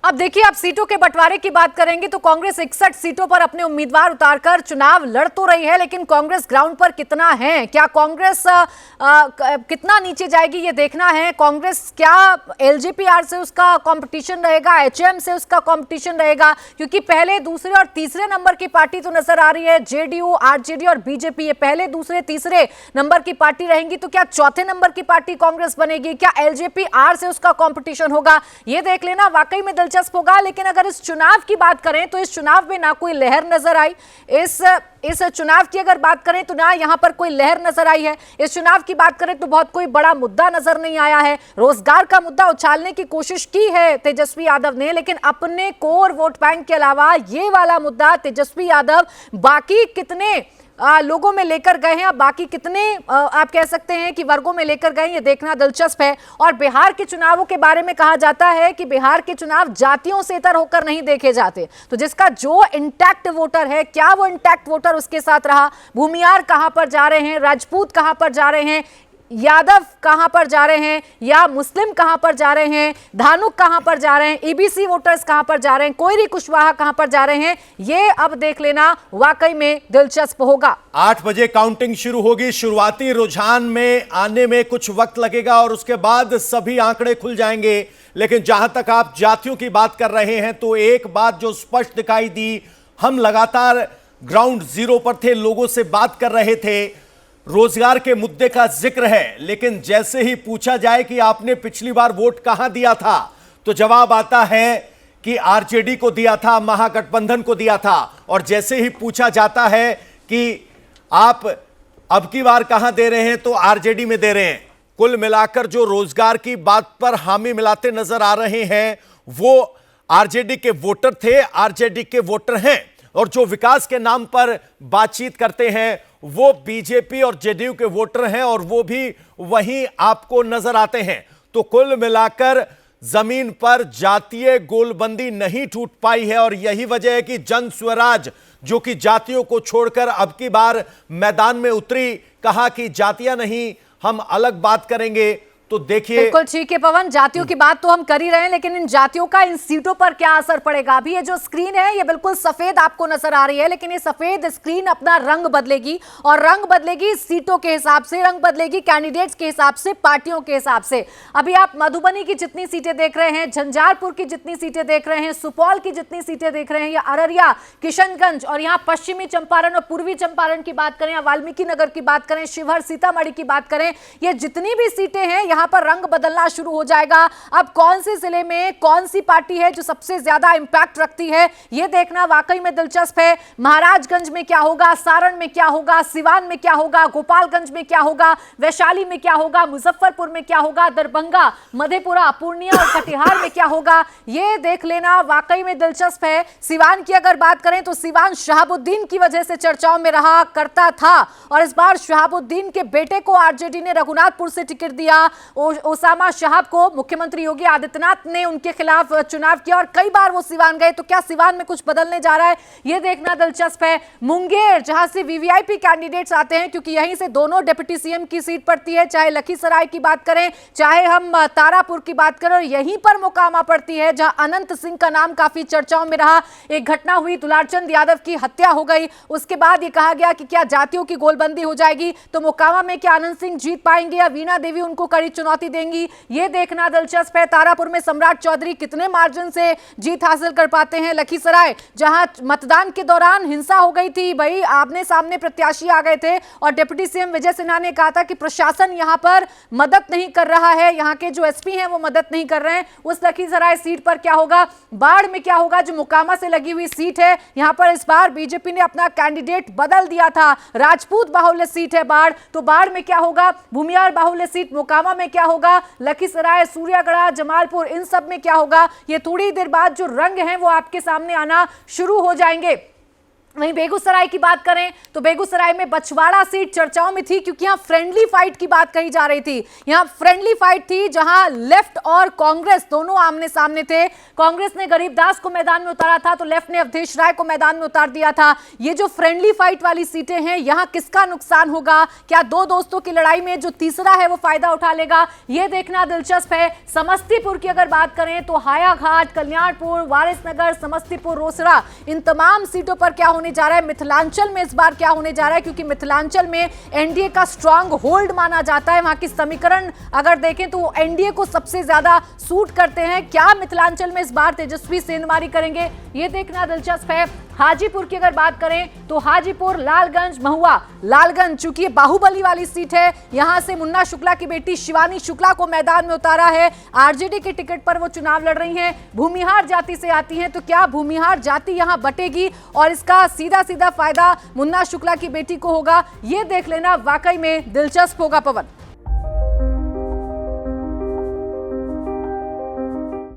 अब देखिए, आप सीटों के बंटवारे की बात करेंगे तो कांग्रेस 61 सीटों पर अपने उम्मीदवार उतारकर चुनाव लड़ तो रही है, लेकिन कांग्रेस ग्राउंड पर कितना है, क्या कांग्रेस कितना नीचे जाएगी ये देखना है। कांग्रेस क्या एलजेपीआर से उसका कंपटीशन रहेगा, एचएम से उसका कंपटीशन रहेगा, क्योंकि पहले दूसरे और तीसरे नंबर की पार्टी तो नजर आ रही है, जेडीयू, आरजेडी और बीजेपी, ये पहले दूसरे तीसरे नंबर की पार्टी रहेंगी। तो क्या चौथे नंबर की पार्टी कांग्रेस बनेगी, क्या एलजेपीआर से उसका कंपटीशन होगा, ये देख लेना वाकई में दिलचस्प होगा। लेकिन अगर इस चुनाव की बात करें तो इस चुनाव में ना कोई लहर नजर आई। इस चुनाव की अगर बात करें तो ना यहां पर कोई लहर नजर आई है। इस चुनाव की बात करें तो बहुत कोई बड़ा मुद्दा नजर नहीं आया है। रोजगार का मुद्दा उछालने की कोशिश की है तेजस्वी यादव ने, लेकिन अपने कोर वोट बैंक के अलावा ये वाला मुद्दा तेजस्वी यादव बाकी कितने लोगों में लेकर गए हैं, बाकी कितने आप कह सकते हैं कि वर्गों में लेकर गए, ये देखना दिलचस्प है। और बिहार के चुनावों के बारे में कहा जाता है कि बिहार के चुनाव जातियों से इतर होकर नहीं देखे जाते, तो जिसका जो इंटैक्ट वोटर है, क्या वो इंटैक्ट वोटर उसके साथ रहा, भूमियार कहां पर जा रहे हैं, राजपूत कहां पर जा रहे हैं, यादव कहां पर जा रहे हैं, या मुस्लिम कहां पर जा रहे हैं, धानुक कहां पर जा रहे हैं, ईबीसी वोटर्स कहां पर जा रहे हैं, कोयरी कुशवाहा कहां पर जा रहे हैं, ये अब देख लेना वाकई में दिलचस्प होगा। 8 बजे काउंटिंग शुरू होगी। शुरुआती रुझान में आने में कुछ वक्त लगेगा और उसके बाद सभी आंकड़े खुल जाएंगे। लेकिन जहां तक आप जातियों की बात कर रहे हैं तो एक बात जो स्पष्ट दिखाई दी, हम लगातार ग्राउंड जीरो पर थे, लोगों से बात कर रहे थे, रोजगार के मुद्दे का जिक्र है, लेकिन जैसे ही पूछा जाए कि आपने पिछली बार वोट कहां दिया था, तो जवाब आता है कि आरजेडी को दिया था, महागठबंधन को दिया था। और जैसे ही पूछा जाता है कि आप अब की बार कहां दे रहे हैं, तो आरजेडी में दे रहे हैं। कुल मिलाकर जो रोजगार की बात पर हामी मिलाते नजर आ रहे हैं वो आरजेडी के वोटर थे, आरजेडी के वोटर हैं। और जो विकास के नाम पर बातचीत करते हैं वो बीजेपी और जेडीयू के वोटर हैं, और वो भी वहीं आपको नजर आते हैं। तो कुल मिलाकर जमीन पर जातीय गोलबंदी नहीं टूट पाई है, और यही वजह है कि जन स्वराज जो कि जातियों को छोड़कर अब की बार मैदान में उतरी, कहा कि जातियां नहीं, हम अलग बात करेंगे। तो देखिए, बिल्कुल ठीक है पवन, जातियों की बात तो हम कर ही रहे हैं, लेकिन इन जातियों का इन सीटों पर क्या असर पड़ेगा। अभी ये जो स्क्रीन है ये बिल्कुल सफेद आपको नजर आ रही है, लेकिन ये सफेद स्क्रीन अपना रंग बदलेगी, और रंग बदलेगी सीटों के हिसाब से, रंग बदलेगी कैंडिडेट्स के हिसाब से, पार्टियों के हिसाब से। अभी आप मधुबनी की जितनी सीटें देख रहे हैं, झंझारपुर की जितनी सीटें देख रहे हैं, सुपौल की जितनी सीटें देख रहे हैं, या अररिया, किशनगंज, और यहाँ पश्चिमी चंपारण और पूर्वी चंपारण की बात करें, या वाल्मीकि नगर की बात करें, शिवहर, सीतामढ़ी की बात करें, ये जितनी भी सीटें हैं यहां पर रंग बदलना शुरू हो जाएगा। अब कौन से जिले में कौन सी पार्टी है जो सबसे ज्यादा इंपैक्ट रखती है, यह देखना वाकई में दिलचस्प है। महाराजगंज में क्या होगा, सारण में क्या होगा, सिवान में क्या होगा, गोपालगंज में क्या होगा, वैशाली में क्या होगा, मुजफ्फरपुर में क्या होगा, दरभंगा, मधेपुरा, पूर्णिया और कटिहार में क्या होगा, यह देख लेना वाकई में दिलचस्प है। सिवान की अगर बात करें तो सिवान शहाबुद्दीन की वजह से चर्चाओं में रहा करता था, और इस बार शहाबुद्दीन के बेटे को आरजेडी ने रघुनाथपुर से टिकट दिया। ओसामा शहाब को मुख्यमंत्री योगी आदित्यनाथ ने उनके खिलाफ चुनाव किया, और कई बार वो सिवान गए। तो क्या सिवान में कुछ बदलने जा रहा है, ये देखना दिलचस्प है। मुंगेर, जहां से वीवीआईपी कैंडिडेट्स आते हैं, क्योंकि यहीं से दोनों डिप्टी सीएम की सीट पड़ती है, चाहे लखीसराय की बात करें, चाहे हम तारापुर की बात करें, और यहीं पर मोकामा पड़ती है जहां अनंत सिंह का नाम काफी चर्चाओं में रहा। एक घटना हुई, दुलारचंद यादव की हत्या हो गई, उसके बाद ये कहा गया कि क्या जातियों की गोलबंदी हो जाएगी, तो मोकामा में क्या अनंत सिंह जीत पाएंगे, या वीणा देवी उनको कड़ी चुनौती देंगी, ये देखना दिलचस्प है। तारापुर में सम्राट चौधरी कितने मार्जिन से जीत हासिल कर पाते हैं। लखीसराय, जहां मतदान के दौरान हिंसा हो गई थी, भाई आमने सामने प्रत्याशी आ गए थे, और डिप्टी सीएम विजय सिन्हा ने कहा था कि प्रशासन यहां पर मदद नहीं कर रहा है, यहां के जो एसपी हैं वो मदद नहीं कर रहे हैं। उस लखीसराय सीट पर क्या होगा, बाढ़ में क्या होगा, जो मोकामा से लगी हुई सीट है, यहां पर इस बार बीजेपी ने अपना कैंडिडेट बदल दिया था, राजपूत बाहुल्य सीट है बाढ़, तो बाढ़ में क्या होगा, भूमियार बाहुल्य सीट मोकामा में क्या होगा, लखीसराय, सूर्यागढ़, जमालपुर, इन सब में क्या होगा, ये थोड़ी देर बाद जो रंग हैं वो आपके सामने आना शुरू हो जाएंगे। वहीं बेगूसराय की बात करें तो बेगूसराय में बछवाड़ा सीट चर्चाओं में थी, क्योंकि यहां फ्रेंडली फाइट की बात कही जा रही थी। यहां फ्रेंडली फाइट थी जहां लेफ्ट और कांग्रेस दोनों आमने सामने थे। कांग्रेस ने गरीबदास को मैदान में उतारा था तो लेफ्ट ने अवधेश राय को मैदान में उतार दिया था। ये जो फ्रेंडली फाइट वाली सीटें हैं, यहां किसका नुकसान होगा? क्या दो दोस्तों की लड़ाई में जो तीसरा है वो फायदा उठा लेगा? ये देखना दिलचस्प है। समस्तीपुर की अगर बात करें तो हायाघाट, कल्याणपुर, वारिसनगर, समस्तीपुर, रोसड़ा, इन तमाम सीटों पर क्या होने जा रहा है? मिथिलांचल में इस बार क्या होने जा रहा है? क्योंकि मिथिलांचल में एनडीए का स्ट्रांग होल्ड माना जाता है। वहां की समीकरण अगर देखें तो एनडीए को सबसे ज्यादा सूट करते हैं। क्या मिथिलांचल में इस बार तेजस्वी सेंधमारी करेंगे? ये देखना दिलचस्प है। हाजीपुर की अगर बात करें तो हाजीपुर, लालगंज, महुआ। लालगंज चूंकि ये बाहुबली वाली सीट है, यहां से मुन्ना शुक्ला की बेटी शिवानी शुक्ला को मैदान में उतारा है। आरजेडी के टिकट पर वो चुनाव लड़ रही हैं, भूमिहार जाति से आती हैं। तो क्या भूमिहार जाति यहां बटेगी और इसका सीधा सीधा फायदा मुन्ना शुक्ला की बेटी को होगा? ये देख लेना वाकई में दिलचस्प होगा। पवन।